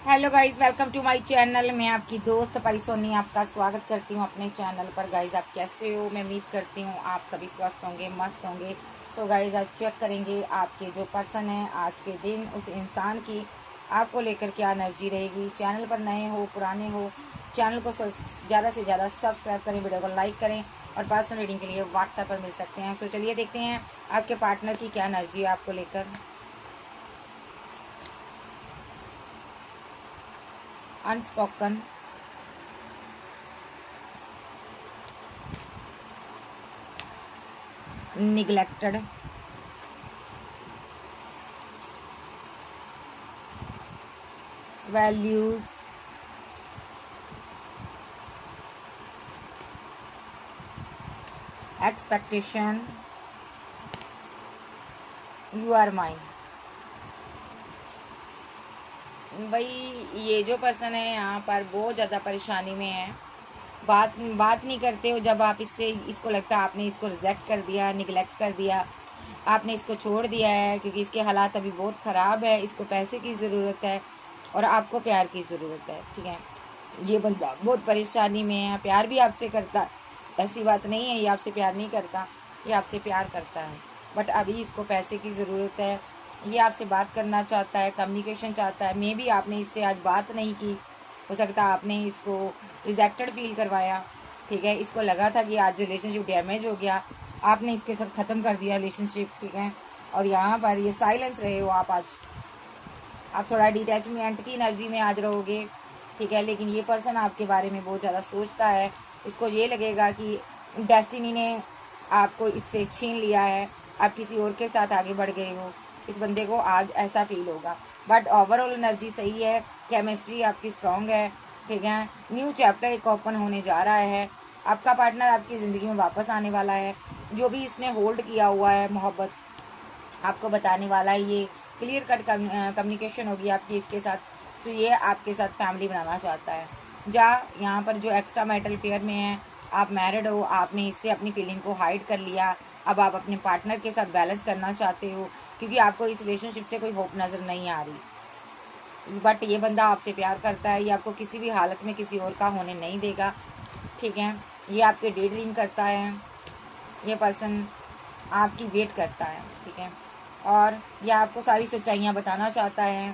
Hello guys, welcome to my channel. मैं आपकी दोस्त पाई सोनी आपका स्वागत करती हूँ अपने चैनल पर। गाइज आप कैसे हो? मैं उम्मीद करती हूँ आप सभी स्वस्थ होंगे, मस्त होंगे। सो गाइज आज चेक करेंगे आपके जो पर्सन है आज के दिन, उस इंसान की आपको लेकर क्या एनर्जी रहेगी। चैनल पर नए हो पुराने हो, चैनल को ज़्यादा से ज़्यादा सब्सक्राइब करें, वीडियो को लाइक करें और पर्सनल रीडिंग के लिए व्हाट्सएप पर मिल सकते हैं। सो चलिए देखते हैं आपके पार्टनर की क्या एनर्जी है आपको लेकर। Unspoken, neglected, values, expectation, you are mine। भाई ये जो पर्सन है यहाँ पर बहुत ज़्यादा परेशानी में है। बात नहीं करते हो जब आप इससे, इसको लगता है आपने इसको रिजेक्ट कर दिया, निगलेक्ट कर दिया, आपने इसको छोड़ दिया है क्योंकि इसके हालात अभी बहुत ख़राब है। इसको पैसे की ज़रूरत है और आपको प्यार की ज़रूरत है। ठीक है, ये बंदा बहुत परेशानी में है। प्यार भी आपसे करता है, ऐसी बात नहीं है ये आपसे प्यार नहीं करता, ये आपसे प्यार करता है। बट अभी इसको पैसे की ज़रूरत है। ये आपसे बात करना चाहता है, कम्युनिकेशन चाहता है। मे बी आपने इससे आज बात नहीं की, हो सकता है आपने इसको रिजेक्टेड फील करवाया। ठीक है, इसको लगा था कि आज रिलेशनशिप डैमेज हो गया, आपने इसके साथ ख़त्म कर दिया रिलेशनशिप। ठीक है, और यहाँ पर ये साइलेंस रहे हो आप आज। आप थोड़ा डिटैचमेंट की एनर्जी में आज रहोगे। ठीक है, लेकिन ये पर्सन आपके बारे में बहुत ज़्यादा सोचता है। इसको ये लगेगा कि डेस्टिनी ने आपको इससे छीन लिया है, आप किसी और के साथ आगे बढ़ गए हो। इस बंदे को आज ऐसा फील होगा। बट ओवरऑल एनर्जी सही है, केमिस्ट्री आपकी स्ट्रांग है। ठीक है, न्यू चैप्टर एक ओपन होने जा रहा है। आपका पार्टनर आपकी ज़िंदगी में वापस आने वाला है। जो भी इसने होल्ड किया हुआ है मोहब्बत आपको बताने वाला है। ये क्लियर कट कम्युनिकेशन होगी आपकी इसके साथ। सो ये आपके साथ फैमिली बनाना चाहता है। यहाँ पर जो एक्स्ट्रा मैरिटल अफेयर में है, आप मैरिड हो, आपने इससे अपनी फीलिंग को हाइड कर लिया। अब आप अपने पार्टनर के साथ बैलेंस करना चाहते हो क्योंकि आपको इस रिलेशनशिप से कोई होप नज़र नहीं आ रही। बट ये बंदा आपसे प्यार करता है, ये आपको किसी भी हालत में किसी और का होने नहीं देगा। ठीक है, ये आपके डे ड्रीम करता है। ये पर्सन आपकी वेट करता है। ठीक है, और यह आपको सारी सच्चाइयाँ बताना चाहता है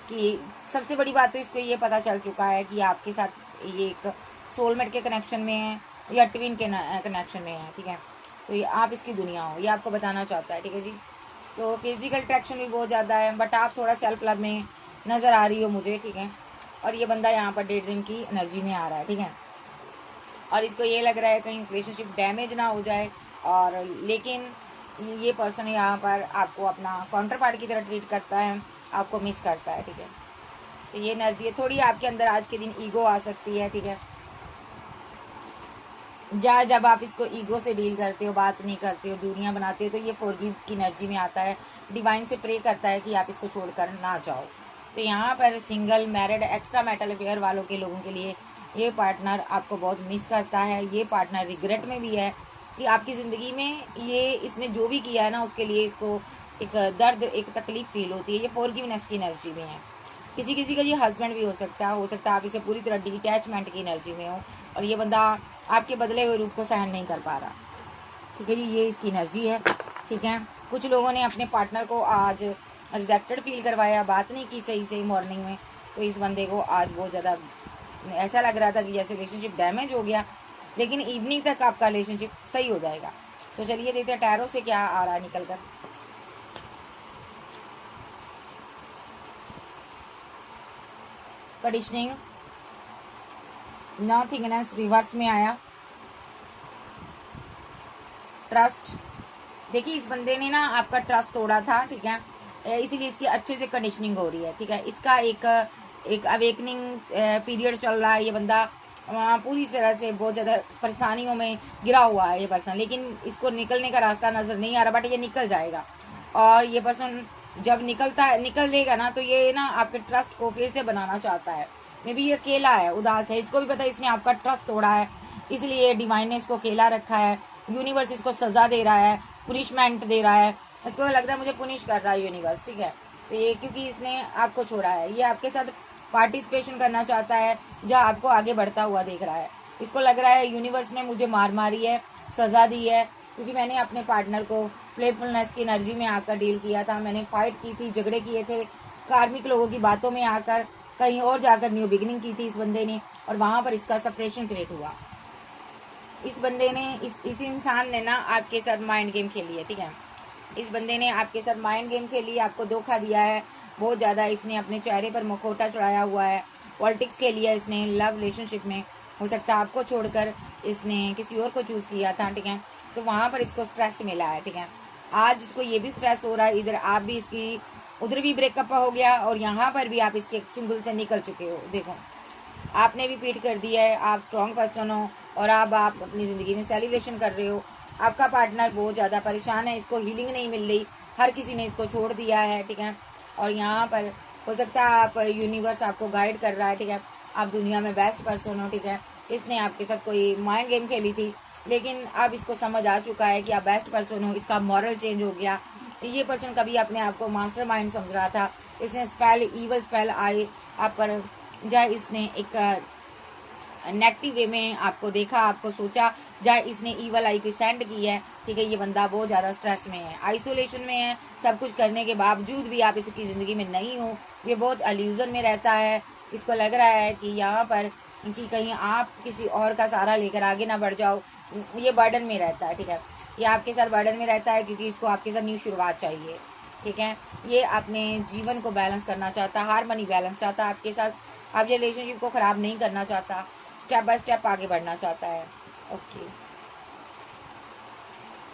कि सबसे बड़ी बात तो इसको ये पता चल चुका है कि आपके साथ ये एक सोलमेट के कनेक्शन में है या ट्विन के कनेक्शन में है। ठीक है, तो ये आप इसकी दुनिया हो, ये आपको बताना चाहता है। ठीक है जी, तो फिजिकल अट्रैक्शन भी बहुत ज़्यादा है, बट आप थोड़ा सेल्फ लव में नज़र आ रही हो मुझे। ठीक है, और ये बंदा यहाँ पर डे ड्रीम की एनर्जी में आ रहा है। ठीक है, और इसको ये लग रहा है कहीं रिलेशनशिप डैमेज ना हो जाए। और लेकिन ये पर्सन यहाँ पर आपको अपना काउंटर पार्ट की तरह ट्रीट करता है, आपको मिस करता है। ठीक है, तो ये एनर्जी है। थोड़ी आपके अंदर आज के दिन ईगो आ सकती है। ठीक है, जब आप इसको ईगो से डील करते हो, बात नहीं करते हो, दूरियां बनाते हो, तो ये फॉरगिव की एनर्जी में आता है। डिवाइन से प्रे करता है कि आप इसको छोड़कर ना जाओ। तो यहाँ पर single, married, extra marital affair वालों के लोगों के लिए ये पार्टनर आपको बहुत मिस करता है। ये पार्टनर रिग्रेट में भी है कि आपकी ज़िंदगी में ये इसने जो भी किया है ना, उसके लिए इसको एक दर्द, एक तकलीफ फील होती है। ये फॉरगिवनेस की एनर्जी में है। किसी किसी का ये हस्बैंड भी हो सकता है, आप इसे पूरी तरह डिटैचमेंट की एनर्जी में हो और ये बंदा आपके बदले हुए रूप को सहन नहीं कर पा रहा। ठीक है जी, ये इसकी एनर्जी है। ठीक है, कुछ लोगों ने अपने पार्टनर को आज रिजेक्टेड फील करवाया, बात नहीं की सही से मॉर्निंग में, तो इस बंदे को आज बहुत ज़्यादा ऐसा लग रहा था कि जैसे रिलेशनशिप डैमेज हो गया, लेकिन इवनिंग तक आपका रिलेशनशिप सही हो जाएगा। तो चलिए देखते हैं टैरो से क्या आ रहा है निकल कर। कंडीशनिंग, नॉथिंगनेस रिवर्स में आया, ट्रस्ट। देखिए इस बंदे ने ना आपका ट्रस्ट तोड़ा था। ठीक है, इसीलिए इसकी अच्छे से कंडीशनिंग हो रही है। ठीक है, इसका एक अवेकनिंग पीरियड चल रहा है। ये बंदा पूरी तरह से बहुत ज़्यादा परेशानियों में गिरा हुआ है ये पर्सन, लेकिन इसको निकलने का रास्ता नज़र नहीं आ रहा, बट ये निकल जाएगा। और ये पर्सन जब निकलेगा ना, तो ये ना आपके ट्रस्ट को फिर से बनाना चाहता है। मे बी ये अकेला है, उदास है, इसको भी पता है इसने आपका ट्रस्ट तोड़ा है, इसलिए डिवाइन ने इसको अकेला रखा है। यूनिवर्स इसको सज़ा दे रहा है, पुनिशमेंट दे रहा है। इसको लग रहा है मुझे पुनिश कर रहा है यूनिवर्स। ठीक है, तो ये क्योंकि इसने आपको छोड़ा है, ये आपके साथ पार्टिसिपेशन करना चाहता है, जहाँ आपको आगे बढ़ता हुआ देख रहा है। इसको लग रहा है यूनिवर्स ने मुझे मार मारी है, सजा दी है, क्योंकि मैंने अपने पार्टनर को प्लेफुलनेस की एनर्जी में आकर डील किया था, मैंने फाइट की थी, झगड़े किए थे, कार्मिक लोगों की बातों में आकर कहीं और जाकर न्यू बिगिनिंग की थी इस बंदे ने, और वहां पर इसका सेपरेशन क्रिएट हुआ। इस बंदे ने इस इंसान ने ना आपके साथ माइंड गेम खेली है, ठीक है। इस बंदे ने आपके साथ माइंड गेम खेली, आपको धोखा दिया है बहुत ज़्यादा। इसने अपने चेहरे पर मुखौटा चढ़ाया हुआ है, पॉलिटिक्स के लिए इसने लव रिलेशनशिप में, हो सकता है आपको छोड़कर इसने किसी और को चूज़ किया था, ठीक है। तो वहाँ पर इसको स्ट्रेस मिला है, ठीक है। आज इसको ये भी स्ट्रेस हो रहा है, इधर आप भी इसकी, उधर भी ब्रेकअप हो गया और यहाँ पर भी आप इसके चुंगल से निकल चुके हो। देखो आपने भी पीट कर दिया है, आप स्ट्रॉन्ग पर्सन हो और अब आप अपनी ज़िंदगी में सेलिब्रेशन कर रहे हो। आपका पार्टनर बहुत ज़्यादा परेशान है, इसको हीलिंग नहीं मिल रही, हर किसी ने इसको छोड़ दिया है, ठीक है। और यहाँ पर हो सकता है आप, यूनिवर्स आपको गाइड कर रहा है, ठीक है। आप दुनिया में बेस्ट पर्सन हो, ठीक है। इसने आपके साथ कोई माइंड गेम खेली थी, लेकिन अब इसको समझ आ चुका है कि आप बेस्ट पर्सन हो, इसका मॉरल चेंज हो गया। ये पर्सन कभी अपने आप को मास्टर माइंड समझ रहा था, इसने स्पेल, ईवल स्पेल आए आप पर, जहाँ इसने एक नेगेटिव वे में आपको देखा, आपको सोचा, जहाँ इसने ईवल आई को सेंड की है, ठीक है। ये बंदा बहुत ज़्यादा स्ट्रेस में है, आइसोलेशन में है, सब कुछ करने के बावजूद भी आप इसकी ज़िंदगी में नहीं हो, ये बहुत एल्यूजन में रहता है। इसको लग रहा है कि यहाँ पर कि कहीं आप किसी और का सहारा लेकर आगे ना बढ़ जाओ, ये बर्डन में रहता है, ठीक है। ये आपके साथ बर्डन में रहता है क्योंकि इसको आपके साथ न्यू शुरुआत चाहिए, ठीक है। ये अपने जीवन को बैलेंस करना चाहता, हारमोनी बैलेंस चाहता आपके साथ, आप ये रिलेशनशिप को ख़राब नहीं करना चाहता, स्टेप बाय स्टेप आगे बढ़ना चाहता है, ओके।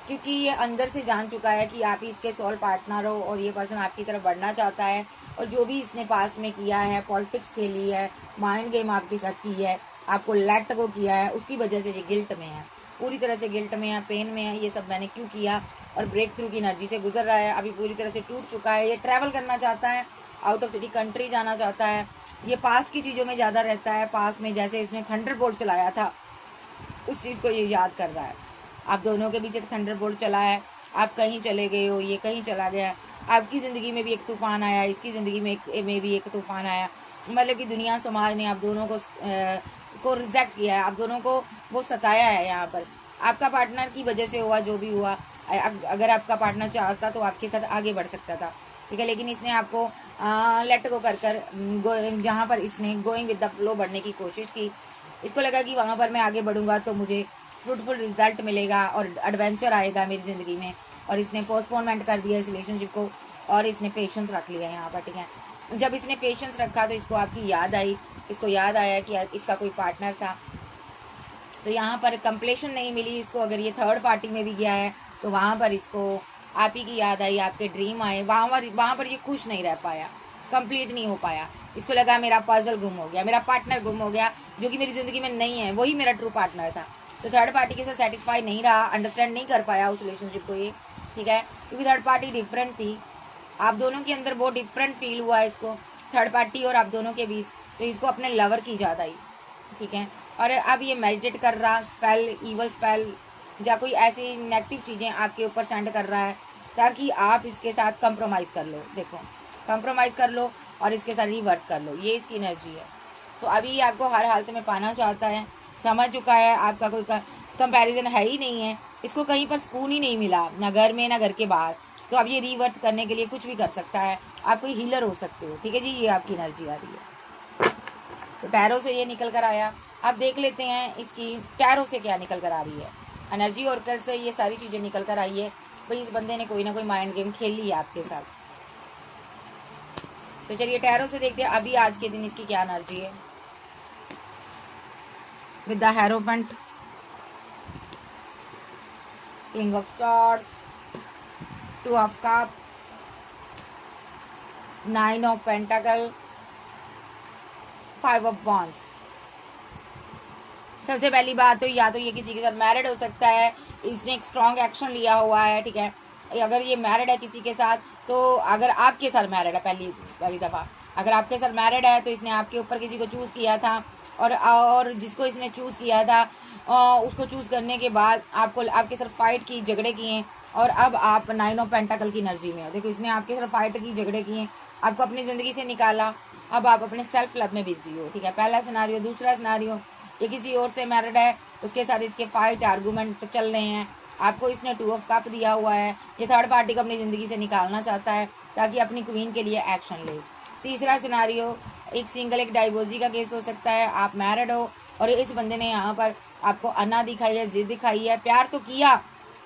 क्योंकि ये अंदर से जान चुका है कि आप ही इसके सोल पार्टनर हो और ये पर्सन आपकी तरफ बढ़ना चाहता है। और जो भी इसने पास्ट में किया है, पॉलिटिक्स खेली है, माइंड गेम आपके साथ की है, आपको लेट गो किया है, उसकी वजह से ये गिल्ट में है, पूरी तरह से गिल्ट में है, पेन में है, ये सब मैंने क्यों किया, और ब्रेक थ्रू की एनर्जी से गुजर रहा है, अभी पूरी तरह से टूट चुका है। ये ट्रैवल करना चाहता है, आउट ऑफ सिटी कंट्री जाना चाहता है, ये पास्ट की चीज़ों में ज़्यादा रहता है। पास्ट में जैसे इसने थंडरबोल्ट चलाया था, उस चीज़ को ये याद कर रहा है। आप दोनों के बीच एक थंडरबोल्ट चला है, आप कहीं चले गए हो, ये कहीं चला गया, आपकी ज़िंदगी में भी एक तूफान आया, इसकी ज़िंदगी में भी एक तूफान आया। मतलब कि दुनिया समाज ने आप दोनों को रिजेक्ट किया है, आप दोनों को वो सताया है। यहाँ पर आपका पार्टनर की वजह से हुआ जो भी हुआ, अगर आपका पार्टनर चाहता तो आपके साथ आगे बढ़ सकता था, ठीक है। लेकिन इसने आपको लेट गो कर जहाँ पर इसने गोइंग विद द फ्लो बढ़ने की कोशिश की, इसको लगा कि वहाँ पर मैं आगे बढ़ूंगा तो मुझे फ्रूटफुल रिजल्ट मिलेगा और एडवेंचर आएगा मेरी ज़िंदगी में, और इसने पोस्टपोनमेंट कर दिया इस रिलेशनशिप को, और इसने पेशेंस रख लिया यहाँ पर, ठीक है। जब इसने पेशेंस रखा तो इसको आपकी याद आई, इसको याद आया कि इसका कोई पार्टनर था, तो यहाँ पर कंप्लीशन नहीं मिली इसको। अगर ये थर्ड पार्टी में भी गया है तो वहाँ पर इसको आप ही की याद आई, आपके ड्रीम आए, वहाँ पर ये खुश नहीं रह पाया, कंप्लीट नहीं हो पाया। इसको लगा मेरा पजल गुम हो गया, मेरा पार्टनर गुम हो गया, जो कि मेरी ज़िंदगी में नहीं है, वही मेरा ट्रू पार्टनर था। तो थर्ड पार्टी के साथ सेटिस्फाई नहीं रहा, अंडरस्टैंड नहीं कर पाया उस रिलेशनशिप को ये, ठीक है। क्योंकि थर्ड पार्टी डिफरेंट थी, आप दोनों के अंदर बहुत डिफरेंट फील हुआ इसको, थर्ड पार्टी और आप दोनों के बीच। तो इसको अपने लवर की याद आई, ठीक है। और अब ये मेडिटेट कर रहा, स्पेल, ईवल स्पेल या कोई ऐसी नेगेटिव चीज़ें आपके ऊपर सेंड कर रहा है ताकि आप इसके साथ कंप्रोमाइज़ कर लो। देखो कंप्रोमाइज़ कर लो और इसके साथ रिवर्ट कर लो, ये इसकी एनर्जी है। सो अभी आपको हर हालत में पाना चाहता है, समझ चुका है आपका कोई कंपैरिजन है ही नहीं है, इसको कहीं पर सुकून ही नहीं मिला, ना घर में ना घर के बाहर। तो अब ये रिवर्ट करने के लिए कुछ भी कर सकता है, आप कोई हीलर हो सकते हो, ठीक है जी। ये आपकी एनर्जी आ रही है, तो टैरो से ये निकल कर आया। अब देख लेते हैं इसकी टैरो से क्या निकल कर आ रही है, एनर्जी और कल से ये सारी चीज़ें निकल कर आई है। भाई इस बंदे ने कोई ना कोई माइंड गेम खेल ली है आपके साथ। तो चलिए टैरो से देखते हैं अभी आज के दिन इसकी क्या एनर्जी है। With the hierophant, king of swords, two of cup, 9 of pentacle, 5 of wands. सबसे पहली बात तो या तो ये किसी के साथ मैरिड हो सकता है, इसने एक स्ट्रॉन्ग एक्शन लिया हुआ है, ठीक है। अगर ये मैरिड है किसी के साथ, तो अगर आपके साथ मैरिड है, पहली दफ़ा अगर आपके साथ मैरिड है तो इसने आपके ऊपर किसी को चूज़ किया था, और जिसको इसने चूज़ किया था उसको चूज़ करने के बाद आपको आपके साथ फाइट की, झगड़े किए, और अब आप 9 ऑफ पेंटाकल की एनर्जी में हो। देखो इसने आपके साथ फाइट की, झगड़े किए, आपको अपनी ज़िंदगी से निकाला। अब आप अपने सेल्फ लव में बिजी हो, ठीक है। पहला सिनारियो। दूसरा सिनारियो, ये किसी और से मैरिड है, उसके साथ इसके फाइट आर्गूमेंट चल रहे हैं, आपको इसने 2 ऑफ कप दिया हुआ है, ये थर्ड पार्टी को अपनी ज़िंदगी से निकालना चाहता है ताकि अपनी क्वीन के लिए एक्शन ले। तीसरा सिनारियो, एक सिंगल एक डाइवोर्सी का केस हो सकता है, आप मैरिड हो और इस बंदे ने यहाँ पर आपको अना दिखाई है, जिद दिखाई है, प्यार तो किया,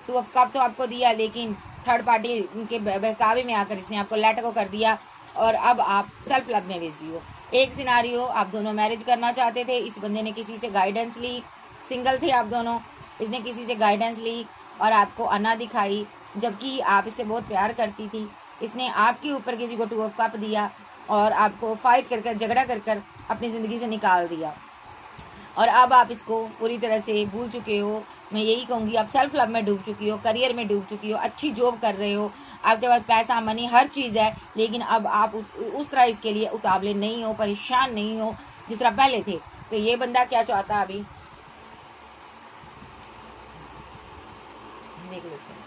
2 ऑफ कप तो आपको दिया, लेकिन थर्ड पार्टी के बहकावे में आकर इसने आपको लेट को कर दिया और अब आप सेल्फ लव में बिजी हो। एक सिनारियो, आप दोनों मैरिज करना चाहते थे, इस बंदे ने किसी से गाइडेंस ली, सिंगल थे आप दोनों, इसने किसी से गाइडेंस ली और आपको अना दिखाई, जबकि आप इससे बहुत प्यार करती थी। इसने आपके ऊपर किसी को 2 ऑफ कप दिया और आपको फाइट कर कर, झगड़ा कर कर अपनी ज़िंदगी से निकाल दिया और अब आप इसको पूरी तरह से भूल चुके हो। मैं यही कहूँगी, आप सेल्फ लव में डूब चुकी हो, करियर में डूब चुकी हो, अच्छी जॉब कर रहे हो, आपके पास पैसा मनी हर चीज़ है, लेकिन अब आप उस तरह इसके लिए उतावले नहीं हो, परेशान नहीं हो जिस तरह पहले थे। तो ये बंदा क्या चाहता है अभी देख लेते हैं।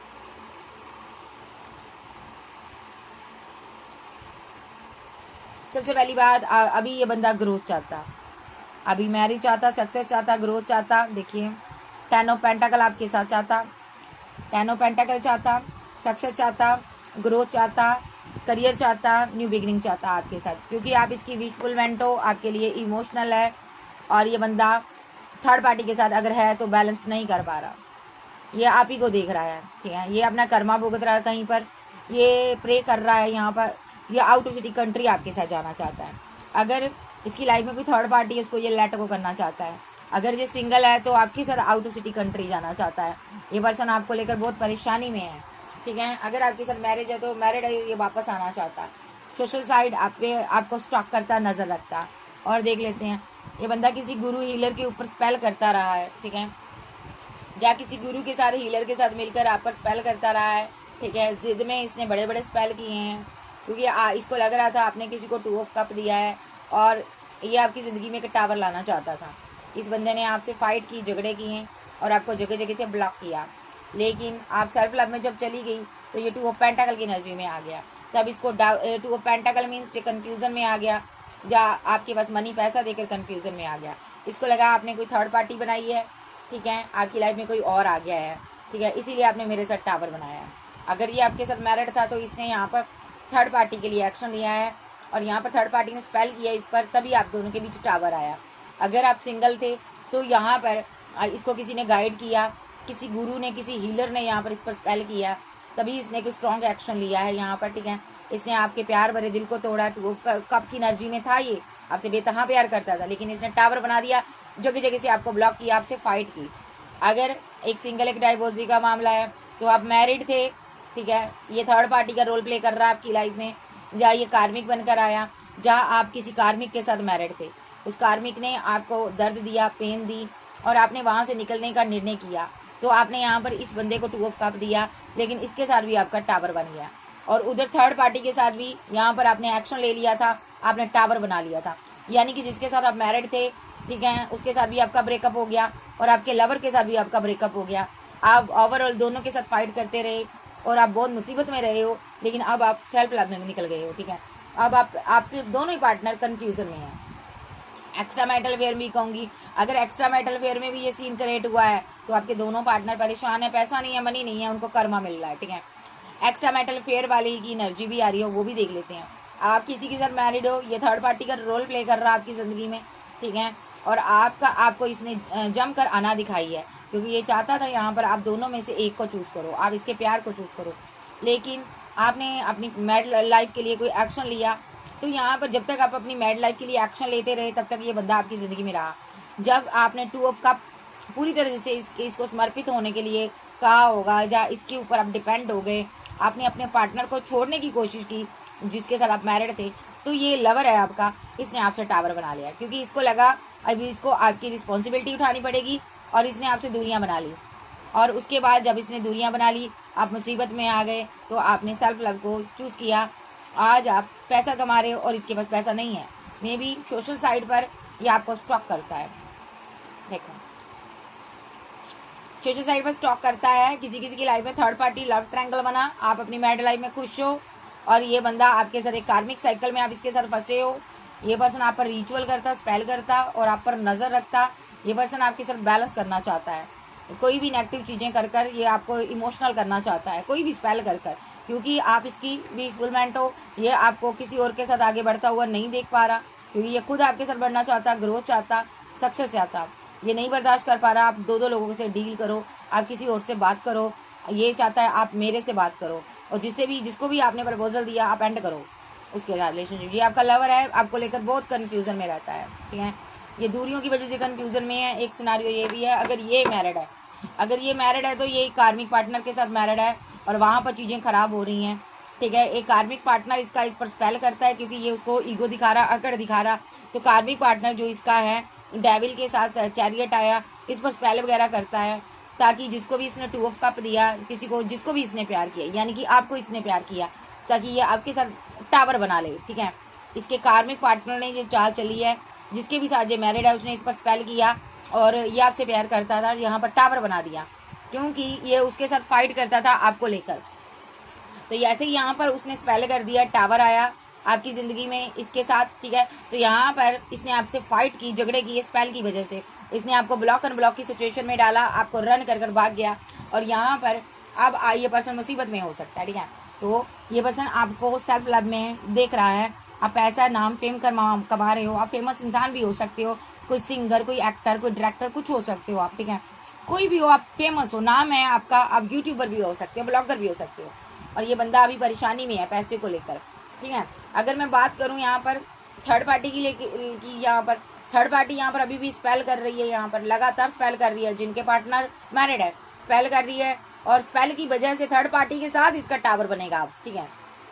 सबसे पहली बात, अभी ये बंदा ग्रोथ चाहता, अभी मैरिज चाहता, सक्सेस चाहता, ग्रोथ चाहता। देखिए 10 ऑफ पेंटाकल आपके साथ चाहता, 10 ऑफ पेंटाकल चाहता, सक्सेस चाहता, ग्रोथ चाहता, करियर चाहता, न्यू बिगिनिंग चाहता आपके साथ, क्योंकि आप इसकी विशफुलमेंट हो, आपके लिए इमोशनल है और ये बंदा थर्ड पार्टी के साथ अगर है तो बैलेंस नहीं कर पा रहा, ये आप ही को देख रहा है, ठीक है। ये अपना कर्मा भुगत रहा है कहीं पर, ये प्रे कर रहा है यहाँ पर, ये आउट ऑफ सिटी कंट्री आपके साथ जाना चाहता है। अगर इसकी लाइफ में कोई थर्ड पार्टी है, उसको ये लेट को करना चाहता है। अगर ये सिंगल है तो आपके साथ आउट ऑफ सिटी कंट्री जाना चाहता है। ये पर्सन आपको लेकर बहुत परेशानी में है, ठीक है। अगर आपके साथ मैरिज है तो मैरिड है, ये वापस आना चाहता है। सोशल साइड आप पे आपको स्टॉक करता नजर रखता। और देख लेते हैं, ये बंदा किसी गुरु हीलर के ऊपर स्पेल करता रहा है, ठीक है, या किसी गुरु के साथ हीलर के साथ मिलकर आप पर स्पेल करता रहा है, ठीक है। जिद में इसने बड़े बड़े स्पेल किए हैं, क्योंकि इसको लग रहा था आपने किसी को 2 ऑफ कप दिया है और ये आपकी ज़िंदगी में एक टावर लाना चाहता था। इस बंदे ने आपसे फाइट की, झगड़े किए और आपको जगह जगह से ब्लॉक किया, लेकिन आप सेल्फ लव में जब चली गई तो ये 2 ऑफ पेंटाकल की एनर्जी में आ गया। तब इसको 2 ऑफ पेंटाकल मीन्स ये कन्फ्यूज़न में आ गया, या आपके पास मनी पैसा देकर कन्फ्यूज़न में आ गया। इसको लगा आपने कोई थर्ड पार्टी बनाई है, ठीक है, आपकी लाइफ में कोई और आ गया है, ठीक है, इसीलिए आपने मेरे साथ टावर बनाया है। अगर ये आपके साथ मैरिड था तो इसने यहाँ पर थर्ड पार्टी के लिए एक्शन लिया है और यहाँ पर थर्ड पार्टी ने स्पेल किया इस पर, तभी आप दोनों के बीच टावर आया। अगर आप सिंगल थे तो यहाँ पर इसको किसी ने गाइड किया, किसी गुरु ने, किसी हीलर ने यहाँ पर इस पर स्पेल किया, तभी इसने कोई स्ट्रॉन्ग एक्शन लिया है यहाँ पर, ठीक है। इसने आपके प्यार भरे दिल को तोड़ा, कब की एनर्जी में था, ये आपसे बेतहा प्यार करता था, लेकिन इसने टावर बना दिया, जगह जगह से आपको ब्लॉक किया, आपसे फाइट की। अगर एक सिंगल एक डाइवोर्सी का मामला है तो आप मैरिड थे, ठीक है, ये थर्ड पार्टी का रोल प्ले कर रहा है आपकी लाइफ में, जहाँ ये कार्मिक बनकर आया, जहाँ आप किसी कार्मिक के साथ मैरिड थे, उस कार्मिक ने आपको दर्द दिया, पेन दी और आपने वहाँ से निकलने का निर्णय किया, तो आपने यहाँ पर इस बंदे को 2 ऑफ कप दिया, लेकिन इसके साथ भी आपका टावर बन गया। और उधर थर्ड पार्टी के साथ भी यहाँ पर आपने एक्शन ले लिया था, आपने टावर बना लिया था, यानी कि जिसके साथ आप मैरिड थे, ठीक है, उसके साथ भी आपका ब्रेकअप हो गया और आपके लवर के साथ भी आपका ब्रेकअप हो गया। आप ओवरऑल दोनों के साथ फाइट करते रहे और आप बहुत मुसीबत में रहे हो, लेकिन अब आप सेल्फ लव में निकल गए हो, ठीक है। अब आपके दोनों ही पार्टनर कन्फ्यूजन में हैं। एक्स्ट्रा मैरिटल अफेयर भी कहूँगी, अगर एक्स्ट्रा मैरिटल अफेयर में भी ये सीन क्रिएट हुआ है तो आपके दोनों पार्टनर परेशान है, पैसा नहीं है, मनी नहीं है, उनको कर्मा मिल रहा है, ठीक है। एक्स्ट्रा मैरिटल अफेयर वाली की एनर्जी भी आ रही हो, वो भी देख लेते हैं। आप किसी के साथ मैरिड हो, ये थर्ड पार्टी का रोल प्ले कर रहा है आपकी ज़िंदगी में, ठीक है, और आपको इसने जमकर आना दिखाई है, क्योंकि ये चाहता था यहाँ पर आप दोनों में से एक को चूज़ करो, आप इसके प्यार को चूज़ करो, लेकिन आपने अपनी मैरिड लाइफ के लिए कोई एक्शन लिया। तो यहाँ पर जब तक आप अपनी मैरिड लाइफ के लिए एक्शन लेते रहे तब तक ये बंदा आपकी ज़िंदगी में रहा। जब आपने 2 ऑफ कप पूरी तरह से इसको समर्पित होने के लिए कहा होगा, या इसके ऊपर आप डिपेंड हो गए, आपने अपने पार्टनर को छोड़ने की कोशिश की जिसके साथ आप मैरिड थे, तो ये लवर है आपका, इसने आपसे टावर बना लिया, क्योंकि इसको लगा अभी इसको आपकी रिस्पॉन्सिबिलिटी उठानी पड़ेगी और इसने आपसे दूरियां बना ली। और उसके बाद जब इसने दूरियां बना ली, आप मुसीबत में आ गए, तो आपने सेल्फ लव को चूज़ किया। आज आप पैसा कमा रहे हो और इसके पास पैसा नहीं है, मे बी सोशल साइड पर ये आपको स्टॉक करता है। देखो सोशल साइड पर स्टॉक करता है। किसी किसी की लाइफ में थर्ड पार्टी लव ट्रायंगल बना, आप अपनी मैरिड लाइफ में खुश हो और ये बंदा आपके साथ एक कार्मिक साइकिल में आप इसके साथ फंसे हो। ये पर्सन आप पर रिचुअल करता, स्पेल करता और आप पर नजर रखता। ये पर्सन आपके साथ बैलेंस करना चाहता है, कोई भी नेगेटिव चीजें कर कर ये आपको इमोशनल करना चाहता है, कोई भी स्पेल कर कर, क्योंकि आप इसकी भी फुलमेंट हो। ये आपको किसी और के साथ आगे बढ़ता हुआ नहीं देख पा रहा, क्योंकि ये खुद आपके साथ बढ़ना चाहता, ग्रोथ चाहता, सक्सेस चाहता। ये नहीं बर्दाश्त कर पा रहा आप दो लोगों से डील करो, आप किसी और से बात करो। ये चाहता है आप मेरे से बात करो और जिसको भी आपने प्रपोजल दिया आप एंड करो उसके साथ रिलेशनशिप। ये आपका लवर है, आपको लेकर बहुत कंफ्यूजन में रहता है, ठीक है। ये दूरियों की वजह से कंफ्यूजन में है। एक सिनारियो ये भी है, अगर ये मैरिड है तो ये कार्मिक पार्टनर के साथ मैरिड है और वहाँ पर चीज़ें खराब हो रही हैं, ठीक है। एक कार्मिक पार्टनर इसका इस पर स्पेल करता है क्योंकि ये उसको ईगो दिखा रहा, अकड़ दिखा रहा। तो कार्मिक पार्टनर जो इसका है डेविल के साथ चैरियट आया, इस पर स्पेल वगैरह करता है ताकि जिसको भी इसने 2 ऑफ कप दिया, जिसको भी इसने प्यार किया, यानी कि आपको इसने प्यार किया, ताकि ये आपके साथ टावर बना ले, ठीक है। इसके कार्मिक पार्टनर ने ये चाल चली है, जिसके भी साथ ये मैरिड है उसने इस पर स्पेल किया और ये आपसे प्यार करता था, यहाँ पर टावर बना दिया क्योंकि ये उसके साथ फाइट करता था आपको लेकर। तो ऐसे ही यहाँ पर उसने स्पेल कर दिया, टावर आया आपकी ज़िंदगी में इसके साथ, ठीक है। तो यहाँ पर इसने आपसे फाइट की, झगड़े किए स्पेल की वजह से। इसने आपको ब्लॉक अनब्लॉक की सिचुएशन में डाला, आपको रन कर भाग गया और यहाँ पर अब ये पर्सन मुसीबत में हो सकता है, ठीक है। तो ये पर्सन आपको सेल्फ लव में देख रहा है, आप पैसा नाम फेम कमा रहे हो, आप फेमस इंसान भी हो सकते हो, कोई सिंगर, कोई एक्टर, कोई डायरेक्टर, कुछ हो सकते हो आप, ठीक है। कोई भी हो, आप फेमस हो, नाम है आपका, आप यूट्यूबर भी हो सकते हो, ब्लॉगर भी हो सकते हो। और ये बंदा अभी परेशानी में है पैसे को लेकर, ठीक है। अगर मैं बात करूं यहाँ पर थर्ड पार्टी की यहाँ पर थर्ड पार्टी यहाँ पर अभी भी स्पेल कर रही है, यहाँ पर लगातार स्पेल कर रही है। जिनके पार्टनर मैरिड है स्पेल कर रही है और स्पेल की वजह से थर्ड पार्टी के साथ इसका टावर बनेगा, ठीक है।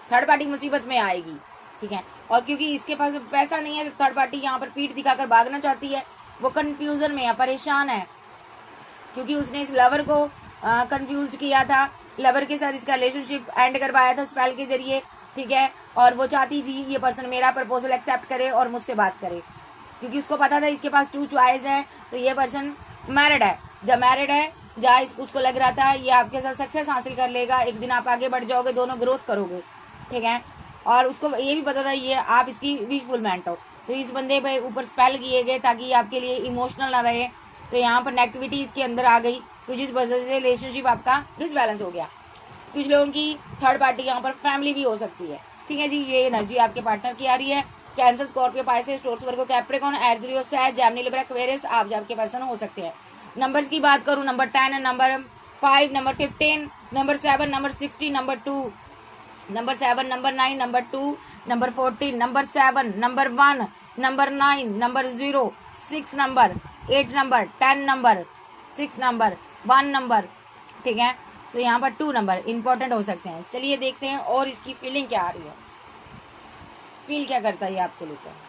थर्ड पार्टी मुसीबत में आएगी, ठीक है। और क्योंकि इसके पास पैसा नहीं है तो थर्ड पार्टी यहाँ पर पीठ दिखाकर भागना चाहती है। वो कंफ्यूजन में है, परेशान है, क्योंकि उसने इस लवर को कंफ्यूज किया था, लवर के साथ इसका रिलेशनशिप एंड करवाया था स्पेल के जरिए, ठीक है। और वो चाहती थी ये पर्सन मेरा प्रपोजल एक्सेप्ट करे और मुझसे बात करे, क्योंकि उसको पता था इसके पास 2 चॉइस है। तो ये पर्सन मैरिड है, जब मैरिड है जहाँ उसको लग रहा था ये आपके साथ सक्सेस हासिल कर लेगा, एक दिन आप आगे बढ़ जाओगे, दोनों ग्रोथ करोगे, ठीक है। और उसको ये भी पता था ये आप इसकी विशफुलमेंट हो। तो इस बंदे पे ऊपर स्पेल किए गए ताकि आपके लिए इमोशनल ना रहे। तो यहाँ पर नेगेटिविटी इसके अंदर आ गई, तो जिस वजह से रिलेशनशिप आपका डिसबैलेंस हो गया। कुछ लोगों की थर्ड पार्टी यहाँ पर फैमिली भी हो सकती है, ठीक है जी। ये एनर्जी आपके पार्टनर की आ रही है। कैंसर, स्कॉर्पियो, पाइसेस, टॉरस, वर्गो, कैप्रिकॉर्न, एरिस, लियो, सैज, जेमिनी, लिब्रा, एक्वेरियस आप आपके पर्सन हो सकते हैं। नंबर्स की बात करूं, number 10, number 5, number 15, number 7, number 60, number 2, number 7, number 9, number 2, number 14, number 7, number 1, number 9, number 0, 6 number, 8 number, 10 number, 6 number, 1 number, ठीक है। तो यहाँ पर 2 नंबर इंपॉर्टेंट हो सकते हैं। चलिए देखते हैं और इसकी फीलिंग क्या आ रही है, फील क्या करता है ये आपको लेकर।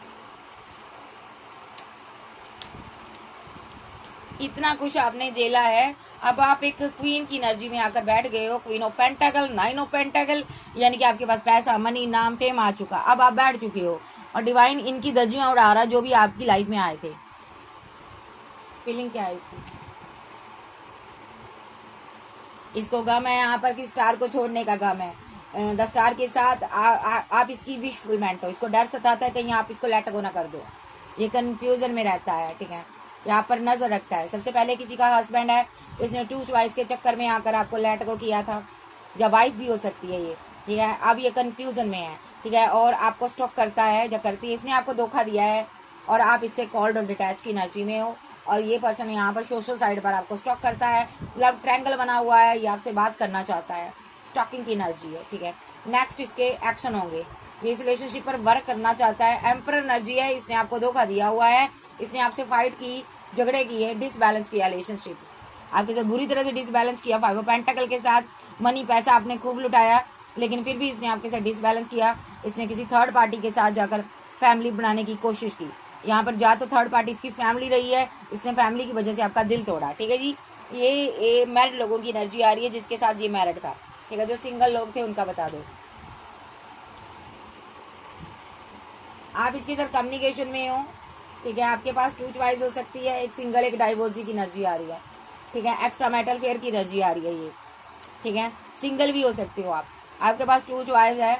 इतना कुछ आपने झेला है, अब आप एक क्वीन की एनर्जी में आकर बैठ गए हो। क्वीन ऑफ पेंटाकल, 9 ऑफ पेंटाकल, यानी कि आपके पास पैसा, मनी, नाम, फेम आ चुका, अब आप बैठ चुके हो और डिवाइन इनकी धज्जियां उड़ा रहा जो भी आपकी लाइफ में आए थे। फीलिंग क्या है इसकी? इसको गम है यहाँ पर कि स्टार को छोड़ने का गम है। 10 स्टार के साथ आप इसकी विशफुलमेंट हो। इसको डर सताता है कहीं आप इसको लेट गो ना कर दो, ये कंफ्यूजन में रहता है, ठीक है। यहाँ पर नजर रखता है। सबसे पहले किसी का हस्बैंड है, इसने 2 चॉइस के चक्कर में आकर आपको लेट गो किया था, या वाइफ भी हो सकती है ये, ठीक है। अब ये कंफ्यूजन में है, ठीक है, और आपको स्टॉक करता है या करती है। इसने आपको धोखा दिया है और आप इससे कॉल्ड और डिटैच की एनर्जी में हो। और ये पर्सन यहाँ पर सोशल साइड पर आपको स्टॉक करता है, लव ट्रायंगल बना हुआ है, ये आपसे बात करना चाहता है, स्टॉकिंग की एनर्जी है, ठीक है। नेक्स्ट इसके एक्शन होंगे, ये इस रिलेशनशिप पर वर्क करना चाहता है। एम्परर एनर्जी है, इसने आपको धोखा दिया हुआ है, इसने आपसे फाइट की, झगड़े किए, डिसबैलेंस किया रिलेशनशिप, आपके साथ बुरी तरह से डिसबैलेंस किया। 5 ऑफ पेंटाकल के साथ मनी, पैसा आपने खूब लुटाया, लेकिन फिर भी इसने आपके साथ डिसबैलेंस किया। इसने किसी थर्ड पार्टी के साथ जाकर फैमिली बनाने की कोशिश की। यहाँ पर जा तो थर्ड पार्टी इसकी फैमिली रही है, इसने फैमिली की वजह से आपका दिल तोड़ा, ठीक है जी। ये मैरिड लोगों की एनर्जी आ रही है, जिसके साथ ये मैरिड था, ठीक है। जो सिंगल लोग थे उनका बता दो। आप इसके साथ कम्युनिकेशन में हो, ठीक है। आपके पास 2 चॉइस हो सकती है, एक सिंगल, एक डाइवोर्सी की एनर्जी आ रही है। ठीक है, एक्स्ट्रा मेटल फेयर की एनर्जी आ रही है ये, ठीक है। सिंगल भी हो सकते हो आप, आपके पास 2 चॉइस है।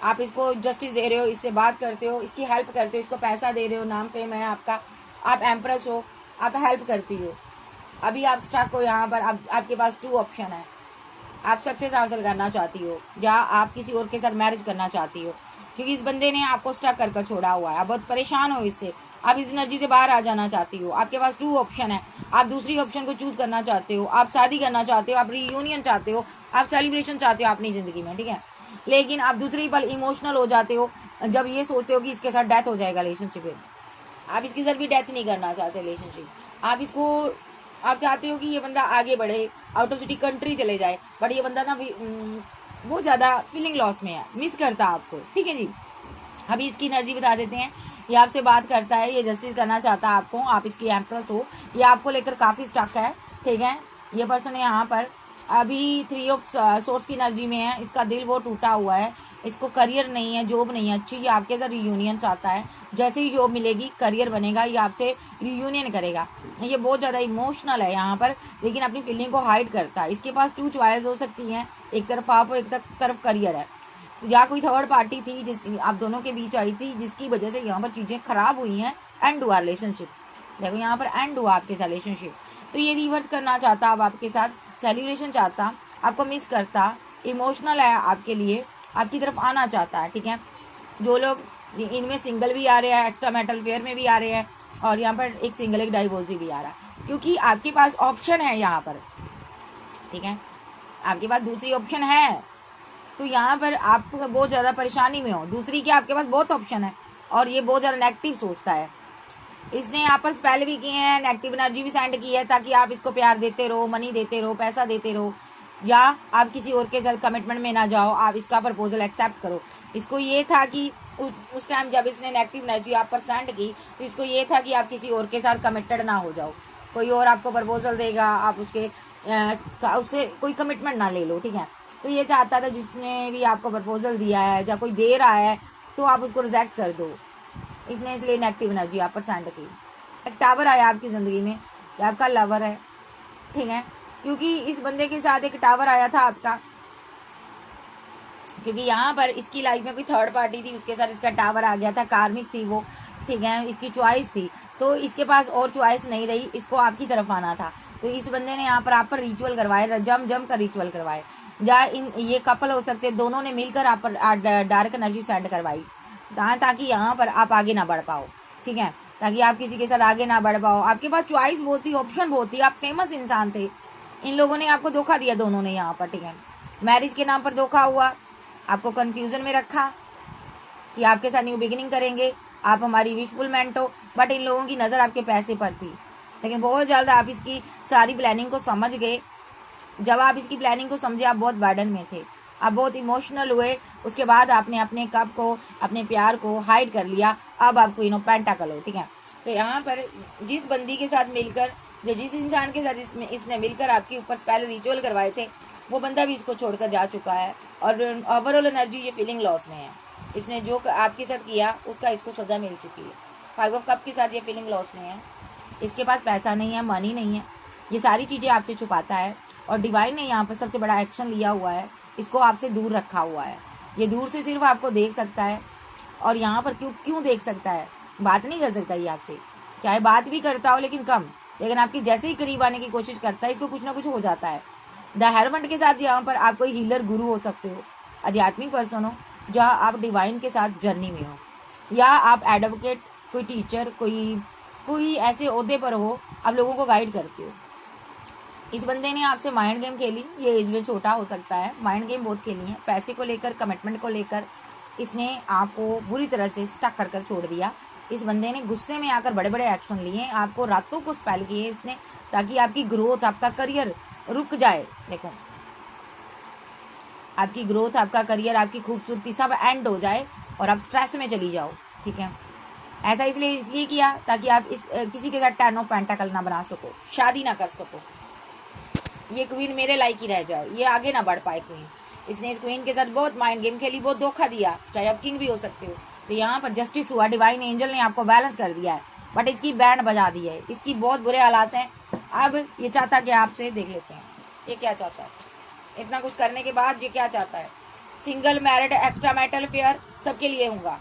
आप इसको जस्टिस दे रहे हो, इससे बात करते हो, इसकी हेल्प करते हो, इसको पैसा दे रहे हो, नाम फेम है आपका, आप एम्प्रेस हो, आप हेल्प करती हो। अभी आप स्टक हो यहाँ पर, आपके पास 2 ऑप्शन है। आप सक्सेस हासिल करना चाहती हो या आप किसी और के साथ मैरिज करना चाहती हो, क्योंकि इस बंदे ने आपको स्टक कर छोड़ा हुआ है, आप बहुत परेशान हो इससे, आप इस एनर्जी से बाहर आ जाना चाहती हो। आपके पास 2 ऑप्शन है, आप दूसरी ऑप्शन को चूज करना चाहते हो, आप शादी करना चाहते हो, आप रीयूनियन चाहते हो, आप सेलिब्रेशन चाहते हो अपनी जिंदगी में, ठीक है। लेकिन आप दूसरी पल इमोशनल हो जाते हो जब ये सोचते हो कि इसके साथ डेथ हो जाएगा रिलेशनशिप में। आप इसके साथ भी डेथ नहीं करना चाहते रिलेशनशिप, आप चाहते हो कि ये बंदा आगे बढ़े, आउट ऑफ सिटी कंट्री चले जाए, बट ये बंदा ना बहुत ज्यादा फीलिंग लॉस में है, मिस करता आपको, ठीक है जी। अभी इसकी एनर्जी बता देते हैं। ये आपसे बात करता है, ये जस्टिस करना चाहता है आपको, आप इसकी एम्प्रेस हो, ये आपको लेकर काफी स्टक है, ठीक है। ये पर्सन यहाँ पर अभी 3 ऑफ सोर्स की एनर्जी में है, इसका दिल वो टूटा हुआ है, इसको करियर नहीं है, जॉब नहीं है अच्छी, ये आपके साथ रियूनियन चाहता है। जैसे ही जॉब मिलेगी, करियर बनेगा, ये आपसे रियूनियन करेगा। ये बहुत ज़्यादा इमोशनल है यहाँ पर, लेकिन अपनी फीलिंग को हाइड करता है। इसके पास 2 चॉइस हो सकती हैं, एक तरफ आप हो, एक तरफ करियर है, या कोई थर्ड पार्टी थी जिस आप दोनों के बीच आई थी, जिसकी वजह से यहाँ पर चीज़ें खराब हुई हैं, एंड हुआ रिलेशनशिप। देखो यहाँ पर एंड हुआ आपके साथ रिलेशनशिप, तो ये रिवर्स करना चाहता, अब आपके साथ सेलिब्रेशन चाहता, आपको मिस करता, इमोशनल है आपके लिए, आपकी तरफ आना चाहता है, ठीक है। जो लोग इनमें सिंगल भी आ रहे हैं, एक्स्ट्रा मेटल फेयर में भी आ रहे हैं, और यहाँ पर एक सिंगल एक डाइवोर्सी भी आ रहा है, क्योंकि आपके पास ऑप्शन है यहाँ पर, ठीक है, आपके पास दूसरी ऑप्शन है। तो यहाँ पर आप बहुत ज़्यादा परेशानी में हो, दूसरी के आपके पास बहुत ऑप्शन है, और ये बहुत ज़्यादा नेगेटिव सोचता है। इसने यहाँ पर स्पेल भी किए हैं, नेगेटिव एनर्जी भी सेंड की है, ताकि आप इसको प्यार देते रहो, मनी देते रहो, पैसा देते रहो, या आप किसी और के साथ कमिटमेंट में ना जाओ, आप इसका प्रपोजल एक्सेप्ट करो। इसको ये था कि उस टाइम जब इसने नेगेटिव एनर्जी आप पर सेंड की, तो इसको ये था कि आप किसी और के साथ कमिटेड ना हो जाओ, कोई और आपको प्रपोजल देगा, आप उससे कोई कमिटमेंट ना ले लो, ठीक है। तो ये चाहता था जिसने भी आपको प्रपोजल दिया है या कोई दे रहा है, तो आप उसको रिजेक्ट कर दो। इसने इसलिए नेगेटिव एनर्जी आप पर सेंड की। एक टावर आया आपकी ज़िंदगी में, ये आपका लवर है, ठीक है, क्योंकि इस बंदे के साथ एक टावर आया था आपका, क्योंकि यहाँ पर इसकी लाइफ में कोई थर्ड पार्टी थी, उसके साथ इसका टावर आ गया था, कार्मिक थी वो, ठीक है, इसकी चॉइस थी, तो इसके पास और चॉइस नहीं रही, इसको आपकी तरफ आना था। तो इस बंदे ने यहाँ पर आप पर रिचुअल करवाए, जम कर रिचुअल करवाए, जहाँ ये कपल हो सकते, दोनों ने मिलकर आप पर डार्क एनर्जी सेंड करवाई, ताकि यहाँ पर आप आगे ना बढ़ पाओ, ठीक है, ताकि आप किसी के साथ आगे ना बढ़ पाओ। आपके पास चॉइस बहुत थी, ऑप्शन बहुत थी, आप फेमस इंसान थे, इन लोगों ने आपको धोखा दिया, दोनों ने यहाँ पर, ठीक है। मैरिज के नाम पर धोखा हुआ, आपको कंफ्यूजन में रखा कि आपके साथ न्यू बिगिनिंग करेंगे, आप हमारी विशफुलमेंट हो, बट इन लोगों की नज़र आपके पैसे पर थी। लेकिन बहुत ज़्यादा आप इसकी सारी प्लानिंग को समझ गए। जब आप इसकी प्लानिंग को समझे, आप बहुत बर्डन में थे, आप बहुत इमोशनल हुए, उसके बाद आपने अपने कप को, अपने प्यार को हाइड कर लिया। अब आप क्वीन ऑफ पेंटाकल हो, ठीक है। तो यहाँ पर जिस बंदी के साथ मिलकर, जिस इंसान के साथ इसने मिलकर आपके ऊपर स्पेल रिचुअल करवाए थे, वो बंदा भी इसको छोड़कर जा चुका है, और ओवरऑल एनर्जी ये फीलिंग लॉस में है। इसने जो आपके साथ किया उसका इसको सजा मिल चुकी है। 5 ऑफ कप के साथ ये फीलिंग लॉस में है, इसके पास पैसा नहीं है, मनी नहीं है, ये सारी चीज़ें आपसे छुपाता है, और डिवाइन ने यहाँ पर सबसे बड़ा एक्शन लिया हुआ है, इसको आपसे दूर रखा हुआ है। ये दूर से सिर्फ आपको देख सकता है, और यहाँ पर क्यों देख सकता है, बात नहीं कर सकता ये आपसे, चाहे बात भी करता हो लेकिन कम, लेकिन आपकी जैसे ही करीब आने की कोशिश करता है, इसको कुछ ना कुछ हो जाता है। द हेरमेंट के साथ यहाँ पर आप कोई हीलर गुरु हो सकते हो, आध्यात्मिक पर्सन हो, जहाँ आप डिवाइन के साथ जर्नी में हो, या आप एडवोकेट, कोई टीचर, कोई ऐसे ओहदे पर हो, आप लोगों को गाइड करते हो। इस बंदे ने आपसे माइंड गेम खेली, ये एज में छोटा हो सकता है, माइंड गेम बहुत खेली है, पैसे को लेकर, कमिटमेंट को लेकर इसने आपको बुरी तरह से स्टक कर छोड़ दिया। इस बंदे ने गुस्से में आकर बड़े बड़े एक्शन लिए, आपको रातों को स्पेल किए इसने, ताकि आपकी ग्रोथ, आपका करियर रुक जाए। देखो, आपकी ग्रोथ, आपका करियर, आपकी खूबसूरती सब एंड हो जाए, और आप स्ट्रेस में चली जाओ, ठीक है। ऐसा इसलिए किया ताकि आप किसी के साथ 10 ऑफ पेंटाकल ना बना सको, शादी ना कर सको, ये क्वीन मेरे लायक ही रह जाओ, ये आगे ना बढ़ पाए क्वीन। इसने इस क्वीन के साथ बहुत माइंड गेम खेली, बहुत धोखा दिया, चाहे आप किंग भी हो सकते हो। तो यहाँ पर जस्टिस हुआ, डिवाइन एंजल ने आपको बैलेंस कर दिया है, बट इसकी बैंड बजा दी है, इसकी बहुत बुरे हालात हैं। अब ये चाहता कि आपसे देख लेते हैं ये क्या चाहता है। इतना कुछ करने के बाद ये क्या चाहता है, single married extra marital affair सबके लिए होगा,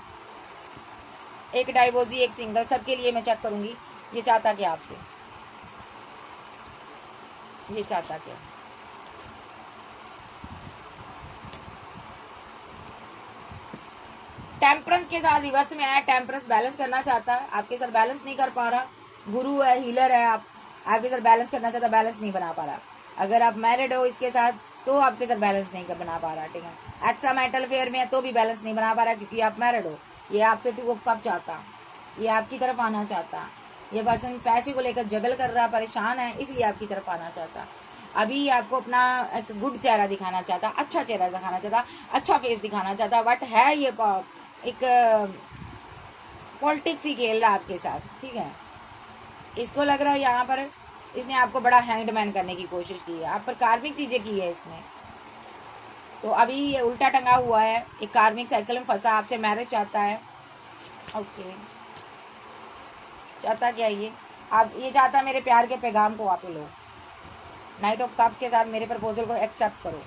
एक डाइवोर्सी एक सिंगल सबके लिए मैं चेक करूंगी ये चाहता क्या आपसे, ये चाहता क्या। टेम्परेंस के साथ रिवर्स में आया, टेम्परेंस बैलेंस करना चाहता है आपके साथ, बैलेंस नहीं कर पा रहा, गुरु है हीलर है, आप आपके साथ बैलेंस करना चाहता, बैलेंस नहीं बना पा रहा। अगर आप मैरिड हो इसके साथ तो आपके साथ बैलेंस नहीं कर बना पा रहा, ठीक है। एक्स्ट्रा मैरिटल अफेयर में है तो भी बैलेंस नहीं बना पा रहा क्योंकि आप मैरिड हो। ये आपसे 2 ऑफ कप चाहता, ये आपकी तरफ आना चाहता, ये पर्सन पैसे को लेकर जगल कर रहा, परेशान है इसलिए आपकी तरफ आना चाहता। अभी आपको अपना एक गुड चेहरा दिखाना चाहता, अच्छा चेहरा दिखाना चाहता, अच्छा फेस दिखाना चाहता, बट है ये एक पॉलिटिक्स ही खेल रहा आपके साथ, ठीक है। इसको लग रहा है यहाँ पर इसने आपको बड़ा हैंगडमैन करने की कोशिश की है, आप पर कार्मिक चीजें की है इसने। तो अभी ये उल्टा टंगा हुआ है, एक कार्मिक साइकिल में फंसा, आपसे मैरिज चाहता है। ओके, चाहता क्या ये, आप ये चाहता मेरे प्यार के पैगाम को आप लो, नाइट ऑफ कप के साथ मेरे प्रपोजल को एक्सेप्ट करो।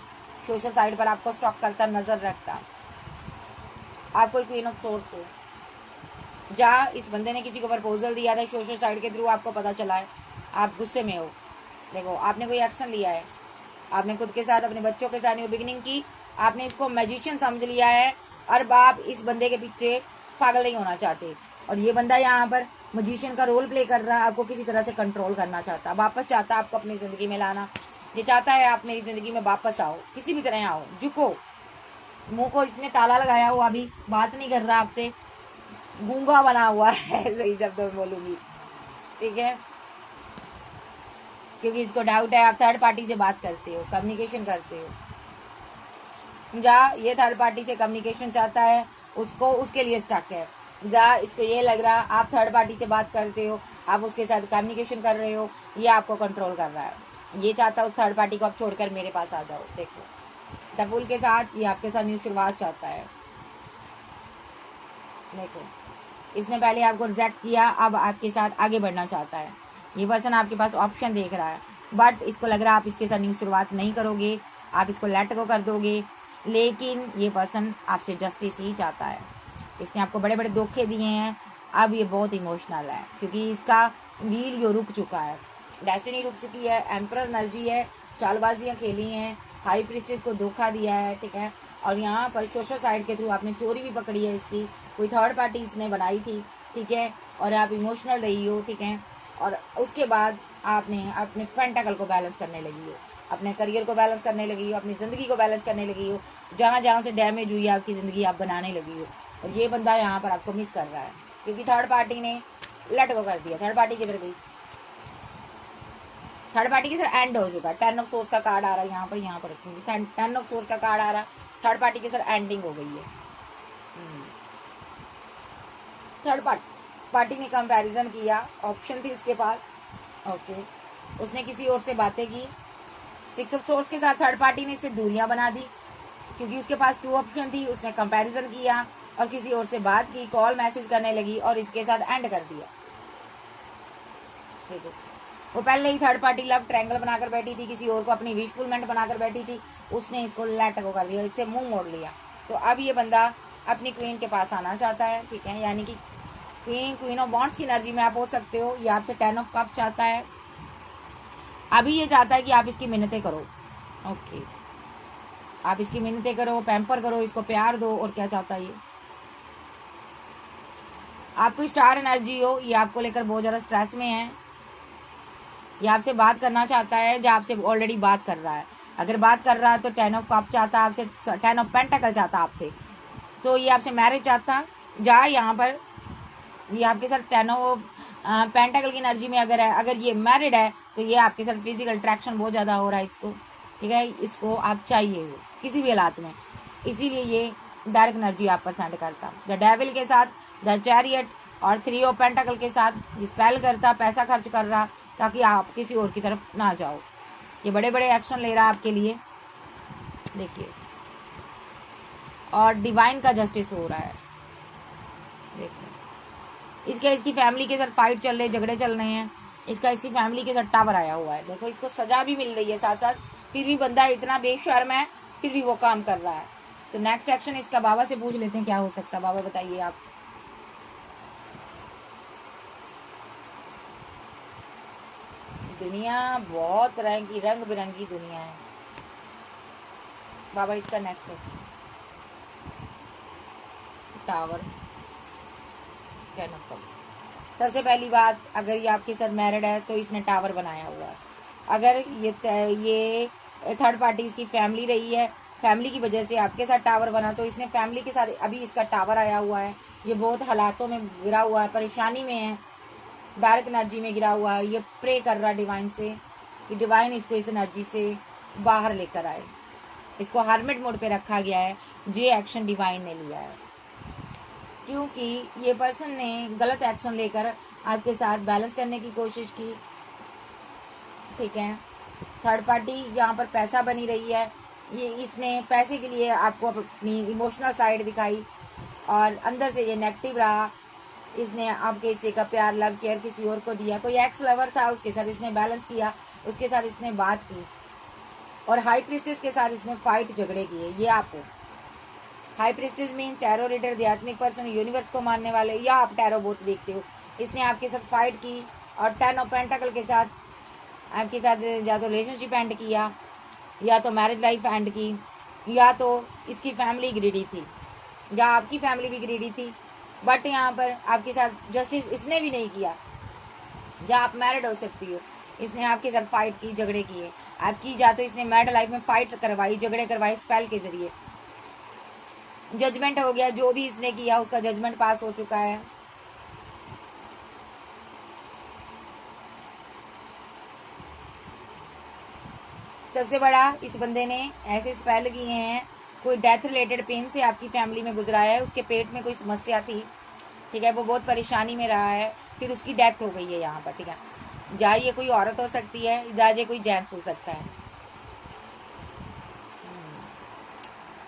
सोशल साइड पर आपको स्टॉक करता, नजर रखता, आपको क्वीन ऑफ सोर्स हो। जहाँ इस बंदे ने किसी को प्रपोजल दिया था सोशल साइड के थ्रू, आपको पता चला है, आप गुस्से में हो। देखो आपने कोई एक्शन लिया है, आपने खुद के साथ अपने बच्चों के साथ न्यू बिगिनिंग की, आपने इसको मैजिशियन समझ लिया है और आप इस बंदे के पीछे पागल नहीं होना चाहते। और ये बंदा यहाँ पर मैजिशियन का रोल प्ले कर रहा है, आपको किसी तरह से कंट्रोल करना चाहता, वापस चाहता आपको अपनी जिंदगी में लाना। ये चाहता है आप मेरी जिंदगी में वापस आओ, किसी भी तरह आओ, झुको। मुंह को इसने ताला लगाया हुआ, अभी बात नहीं कर रहा आपसे, गूंगा बना हुआ है सही शब्दों में बोलूंगी, ठीक है, क्योंकि इसको डाउट है आप थर्ड पार्टी से बात करते हो, कम्युनिकेशन करते हो। जहाँ ये थर्ड पार्टी से कम्युनिकेशन चाहता है उसको, उसके लिए स्टक है। जहाँ इसको ये लग रहा आप थर्ड पार्टी से बात करते हो, आप उसके साथ कम्युनिकेशन कर रहे हो, ये आपको कंट्रोल कर रहा है। ये चाहता है उस थर्ड पार्टी को आप छोड़कर मेरे पास आ जाओ। देखो द फूल के साथ ये आपके साथ न्यू शुरुआत चाहता है। देखो इसने पहले आपको रिजेक्ट किया, अब आपके साथ आगे बढ़ना चाहता है। ये पर्सन आपके पास ऑप्शन देख रहा है, बट इसको लग रहा है आप इसके साथ न्यू शुरुआत नहीं करोगे, आप इसको लेट गो कर दोगे। लेकिन ये पर्सन आपसे जस्टिस ही चाहता है। इसने आपको बड़े बड़े धोखे दिए हैं, अब ये बहुत इमोशनल है क्योंकि इसका व्हील यो रुक चुका है, डेस्टिनी रुक चुकी है, एम्परर एनर्जी है, चालबाजियाँ खेली हैं, हाई प्रीस्टेस को धोखा दिया है, ठीक है। और यहाँ पर सोशल साइड के थ्रू आपने चोरी भी पकड़ी है इसकी, कोई थर्ड पार्टी इसने बनाई थी, ठीक है, और आप इमोशनल रही हो, ठीक है। और उसके बाद आपने अपने पेंटाकल को बैलेंस करने लगी हो, अपने करियर को बैलेंस करने लगी हो, अपनी ज़िंदगी को बैलेंस करने लगी हो, जहाँ जहाँ से डैमेज हुई है आपकी ज़िंदगी आप बनाने लगी हो। और ये बंदा यहाँ पर आपको मिस कर रहा है क्योंकि थर्ड पार्टी ने लेट गो कर दिया। थर्ड पार्टी किधर गई, थर्ड पार्टी के साथ एंड हो चुका है। 10 ऑफ सोर्स का कार्ड आ रहा है यहाँ पर रखूंगी, 10 ऑफ सोर्स का कार्ड आ रहा है, थर्ड पार्टी के साथ एंडिंग हो गई है। थर्ड पार्टी ने कंपैरिजन किया, ऑप्शन थी उसके पास, ओके, उसने किसी और से बातें की। 6 ऑफ सोर्स के साथ थर्ड पार्टी ने इससे दूरियां बना दी क्योंकि उसके पास 2 ऑप्शन थी, उसने कंपैरिजन किया और किसी और से बात की, कॉल मैसेज करने लगी और इसके साथ एंड कर दिया। देखो वो पहले ही थर्ड पार्टी लव ट्रायंगल बनाकर बैठी थी, किसी और को अपनी विशफुलमेंट बनाकर बैठी थी, उसने इसको लेट गो कर दिया, इससे मुंह मोड़ लिया। तो अब ये बंदा अपनी क्वीन के पास आना चाहता है, ठीक है, यानी कि क्वीन ऑफ वॉन्ड्स की एनर्जी में आप हो सकते हो। ये आपसे 10 ऑफ कप चाहता है। अभी ये चाहता है कि आप इसकी मिन्नतें करो, ओके, आप इसकी मिन्नतें करो, पैम्पर करो, इसको प्यार दो। और क्या चाहता है ये, आपको स्टार एनर्जी हो, ये आपको लेकर बहुत ज़्यादा स्ट्रेस में है। ये आपसे बात करना चाहता है, जो आपसे ऑलरेडी बात कर रहा है। अगर बात कर रहा है तो 10 ऑफ कप चाहता है आपसे, 10 ऑफ पेंटाकल चाहता आपसे। तो ये आपसे मैरिज चाहता, जहाँ यहाँ पर ये आपके साथ 10 ऑफ पेंटाकल की एनर्जी में अगर है, अगर ये मैरिड है तो ये आपके साथ फिजिकल अट्रैक्शन बहुत ज़्यादा हो रहा है इसको, ठीक है, इसको आप चाहिए हो किसी भी हालात में, इसीलिए ये डायरेक्ट एनर्जी आप पर सेंड करता। द डेविल के साथ द चैरियट और 3 ऑफ पेंटाकल के साथ स्पेल करता, पैसा खर्च कर रहा ताकि आप किसी और की तरफ ना जाओ। ये बड़े बड़े एक्शन ले रहा है आपके लिए, देखिए, और डिवाइन का जस्टिस हो रहा है। देखो इसके इसकी फैमिली के साथ फाइट चल रहे, झगड़े चल रहे हैं, इसका इसकी फैमिली के साथ टावर आया हुआ है। देखो इसको सजा भी मिल रही है साथ साथ, फिर भी बंदा इतना बेशर्म है, फिर भी वो काम कर रहा है। तो नेक्स्ट एक्शन इसका बाबा से पूछ लेते हैं क्या हो सकता है। बाबा बताइए आप। दुनिया बहुत तरह की रंग बिरंगी दुनिया है बाबा। इसका next action tower, ten of cups. सबसे पहली बात, अगर ये आपके साथ मैरिड है तो इसने टावर बनाया हुआ है। अगर ये थर्ड पार्टी इसकी फैमिली रही है, फैमिली की वजह से आपके साथ टावर बना, तो इसने फैमिली के साथ अभी इसका टावर आया हुआ है। ये बहुत हालातों में गिरा हुआ है, परेशानी में है, डार्क एनर्जी में गिरा हुआ है। ये प्रे कर रहा है डिवाइन से कि डिवाइन इसको इस एनर्जी से बाहर लेकर आए। इसको हार्मिट मोड पे रखा गया है। ये एक्शन डिवाइन ने लिया है क्योंकि ये पर्सन ने गलत एक्शन लेकर आपके साथ बैलेंस करने की कोशिश की। ठीक है, थर्ड पार्टी यहाँ पर पैसा बनी रही है। ये इसने पैसे के लिए आपको अपनी इमोशनल साइड दिखाई और अंदर से ये नेगेटिव रहा। इसने आपके हिस्से का प्यार, लव, केयर किसी और को दिया। कोई एक्स लवर था, उसके साथ इसने बैलेंस किया, उसके साथ इसने बात की और हाई प्रिस्टेस के साथ इसने फाइट, झगड़े किए। ये आपको high priestess mean tarot reader, आध्यात्मिक पर्सन, यूनिवर्स को मानने वाले, या आप टैरो बहुत देखते हो। इसने आपके साथ फाइट की और 10 ऑफ पेंटाकल के साथ आपके साथ या तो रिलेशनशिप एंड किया, या तो मैरिज लाइफ एंड की, या तो इसकी फैमिली ग्रीडी थी, या आपकी फैमिली भी ग्रीडी थी। बट यहाँ पर आपके साथ जस्टिस इसने भी नहीं किया। जहाँ आप मैरिड हो सकती हो, इसने आपके साथ फाइट की, झगड़े किए आपकी, या तो इसने मैरिड लाइफ में फाइट करवाई, झगड़े करवाए स्पेल के जरिए। जजमेंट हो गया, जो भी इसने किया उसका जजमेंट पास हो चुका है। सबसे बड़ा, इस बंदे ने ऐसे स्पेल किए हैं, कोई डेथ रिलेटेड पेन से आपकी फैमिली में गुजरा है। उसके पेट में कोई समस्या थी, ठीक है, वो बहुत परेशानी में रहा है, फिर उसकी डेथ हो गई है यहाँ पर। ठीक है, या ये कोई औरत हो सकती है, या ये कोई जेंट्स हो सकता है।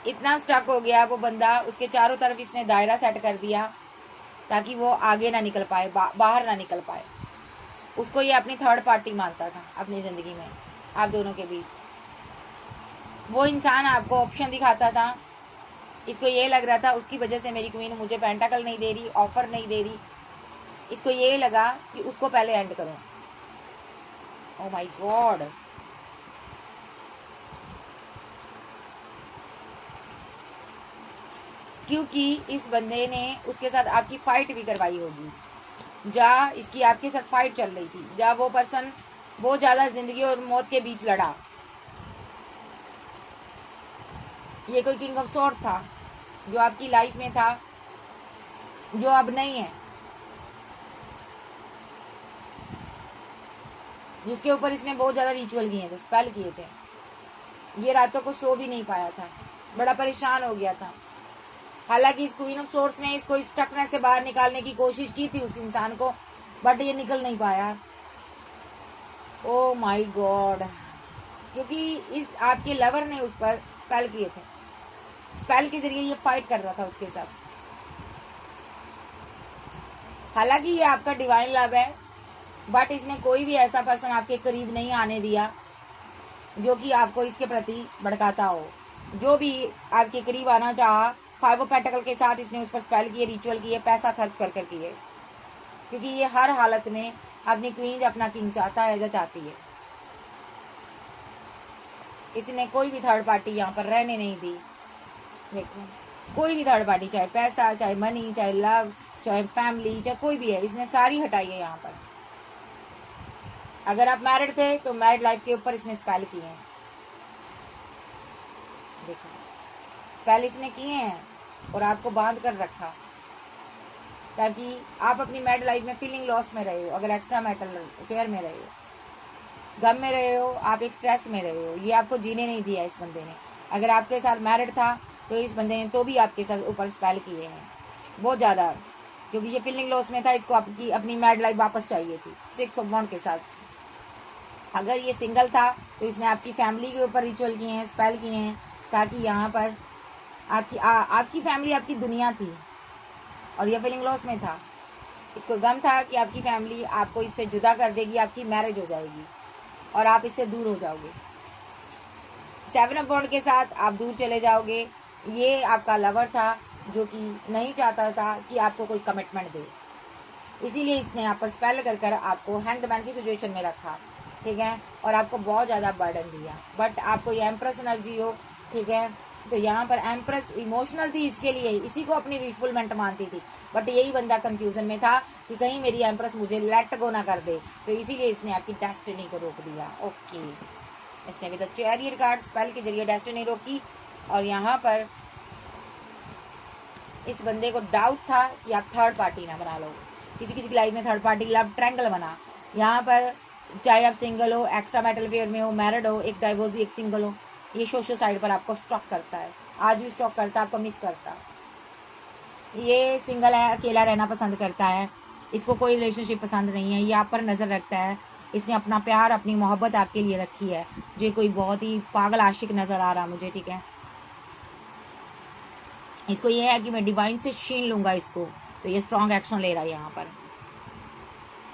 इतना स्टक हो गया वो बंदा, उसके चारों तरफ इसने दायरा सेट कर दिया ताकि वो आगे ना निकल पाए, बाहर ना निकल पाए। उसको ये अपनी थर्ड पार्टी मानता था अपनी ज़िंदगी में, आप दोनों के बीच। वो इंसान आपको ऑप्शन दिखाता था, इसको ये लग रहा था उसकी वजह से मेरी क्वीन मुझे पेंटाकल नहीं दे रही, ऑफर नहीं दे रही। इसको ये लगा कि उसको पहले एंड करूं। ओह माय गॉड, क्योंकि इस बंदे ने उसके साथ आपकी फाइट भी करवाई होगी। जहाँ इसकी आपके साथ फाइट चल रही थी, जहाँ वो पर्सन बहुत ज्यादा जिंदगी और मौत के बीच लड़ा। ये कोई किंग ऑफ सोर्स था जो आपकी लाइफ में था, जो अब नहीं है, जिसके ऊपर इसने बहुत ज्यादा रिचुअल किए थे, स्पेल किए थे। ये रातों को सो भी नहीं पाया था, बड़ा परेशान हो गया था। हालांकि इस क्वीन ऑफ सोर्स ने इसको इस टकनेस से बाहर निकालने की कोशिश की थी उस इंसान को, बट ये निकल नहीं पाया। ओ माय गॉड, क्योंकि इस आपके लवर ने उस पर स्पेल किए थे। स्पेल के जरिए ये फाइट कर रहा था उसके साथ। हालांकि ये आपका डिवाइन लव है, बट इसने कोई भी ऐसा पर्सन आपके करीब नहीं आने दिया जो कि आपको इसके प्रति भड़काता हो। जो भी आपके करीब आना चाहा, 5 ऑफ पेंटाकल के साथ इसने उस पर स्पेल किए, रिचुअल किए, पैसा खर्च कर कर किए, क्योंकि ये हर हालत में अपनी क्वीन, अपना किंग चाहता है या चाहती है। इसने कोई भी थर्ड पार्टी यहाँ पर रहने नहीं दी। देखो, कोई भी थर्ड पार्टी, चाहे पैसा, चाहे मनी, चाहे लव, चाहे फैमिली, चाहे कोई भी है, इसने सारी हटाई है यहाँ पर। अगर आप मैरिड थे तो मैरिड लाइफ के ऊपर इसने स्पेल किए हैं। देखो, स्पेल इसने किए हैं और आपको बांध कर रखा ताकि आप अपनी मैरिड लाइफ में फीलिंग लॉस में रहे हो। अगर एक्स्ट्रा मैरिटल अफेयर में रहे हो, गम में रहे हो, आप एक स्ट्रेस में रहे हो, ये आपको जीने नहीं दिया इस बंदे ने। अगर आपके साथ मैरिड था तो इस बंदे ने तो भी आपके साथ ऊपर स्पेल किए हैं बहुत ज़्यादा, क्योंकि ये फीलिंग लॉस में था। इसको आपकी अपनी मैरिड लाइफ वापस चाहिए थी 6 ऑफ वॉन्ड के साथ। अगर ये सिंगल था तो इसने आपकी फैमिली के ऊपर रिचुअल किए हैं, स्पेल किए हैं, ताकि यहाँ पर आपकी फैमिली आपकी दुनिया थी और ये फीलिंग लॉस में था। इसको गम था कि आपकी फैमिली आपको इससे जुदा कर देगी, आपकी मैरिज हो जाएगी और आप इससे दूर हो जाओगे। 7 ऑफ वॉन्ड के साथ आप दूर चले जाओगे। ये आपका लवर था जो कि नहीं चाहता था कि आपको कोई कमिटमेंट दे, इसीलिए इसने आप पर स्पेल कर कर आपको हैंग्ड मैन की सिचुएशन में रखा, ठीक है, और आपको बहुत ज़्यादा बर्डन दिया। बट आपको ये एम्प्रेस एनर्जी हो, ठीक है, तो यहाँ पर एम्प्रेस इमोशनल थी इसके लिए, इसी को अपनी विशफुलमेंट मानती थी। बट यही बंदा कंफ्यूजन में था कि कहीं मेरी एम्प्रेस मुझे लेट गो ना कर दे, तो इसीलिए इसने आपकी डेस्टिनी को रोक दिया। ओके, इसने भी द चैरियट कार्ड स्पेल के जरिए डेस्टिनी रोकी। और यहाँ पर इस बंदे को डाउट था कि आप थर्ड पार्टी ना बना लो, किसी किसी की लाइफ में थर्ड पार्टी लव ट्रैंगल बना। यहाँ पर चाहे आप सिंगल हो, एक्स्ट्रा मैरिटल अफेयर में हो, मैरिड हो, एक डाइवोर्स एक सिंगल हो, ये सोशल साइड पर आपको स्टॉक करता है, आज भी स्टॉक करता है, आपको मिस करता है। ये सिंगल है, अकेला रहना पसंद करता है, इसको कोई रिलेशनशिप पसंद नहीं है, ये आप पर नजर रखता है, इसने अपना प्यार अपनी मोहब्बत आपके लिए रखी है। जो कोई बहुत ही पागल आशिक नजर आ रहा मुझे, ठीक है, इसको ये है कि मैं डिवाइन से छीन लूंगा इसको, तो ये स्ट्रॉन्ग एक्शन ले रहा है। यहाँ पर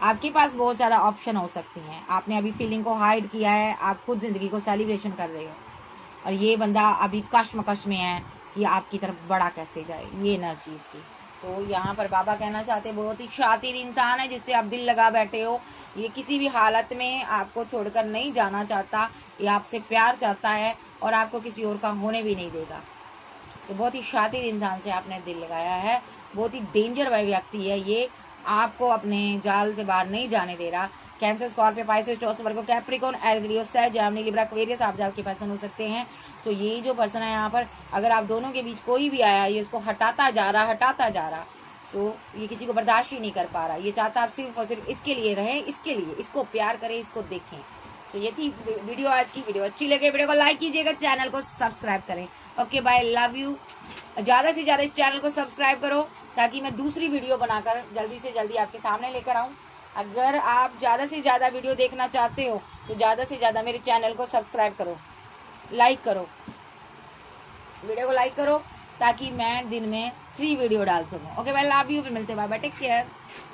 आपके पास बहुत ज़्यादा ऑप्शन हो सकती हैं, आपने अभी फीलिंग को हाइड किया है, आप खुद जिंदगी को सेलिब्रेशन कर रहे हो, और ये बंदा अभी कश्मकश में है कि आपकी तरफ बड़ा कैसे जाए, ये एनर्जी इसकी। तो यहाँ पर बाबा कहना चाहते हैं बहुत ही शातिर इंसान है जिससे आप दिल लगा बैठे हो, ये किसी भी हालत में आपको छोड़कर नहीं जाना चाहता, ये आपसे प्यार चाहता है और आपको किसी और का होने भी नहीं देगा। तो बहुत ही शातिर इंसान से आपने दिल लगाया है, बहुत ही डेंजर व्यक्ति है ये, आपको अपने जाल से बाहर नहीं जाने दे रहा। कैंसर, स्कॉर्पियो, पाइसेस, टॉरस, वर्गो, कैप्रिकॉर्न, एरीज, लियो, सैज, जेमिनी, लिब्रा, एक्वेरियस आप आपके पर्सन हो सकते हैं। सो ये जो पर्सन है यहाँ पर, अगर आप दोनों के बीच कोई भी आया, ये उसको हटाता जा रहा, सो ये किसी को बर्दाश्त ही नहीं कर पा रहा, ये चाहता आप सिर्फ और सिर्फ इसके लिए रहें, इसके लिए इसको प्यार करें, इसको देखें। तो ये थी वीडियो आज की। वीडियो अच्छी लगे वीडियो को लाइक कीजिएगा, चैनल को सब्सक्राइब करें। Okay bye, love you. ज़्यादा से ज़्यादा इस चैनल को सब्सक्राइब करो ताकि मैं दूसरी वीडियो बनाकर जल्दी से जल्दी आपके सामने लेकर आऊँ। अगर आप ज़्यादा से ज़्यादा वीडियो देखना चाहते हो तो ज़्यादा से ज़्यादा मेरे चैनल को सब्सक्राइब करो, लाइक करो, वीडियो को लाइक करो ताकि मैं दिन में 3 वीडियो डाल सकूँ। Okay bye, love you. फिर मिलते हैं, बाय बाय, टेक केयर।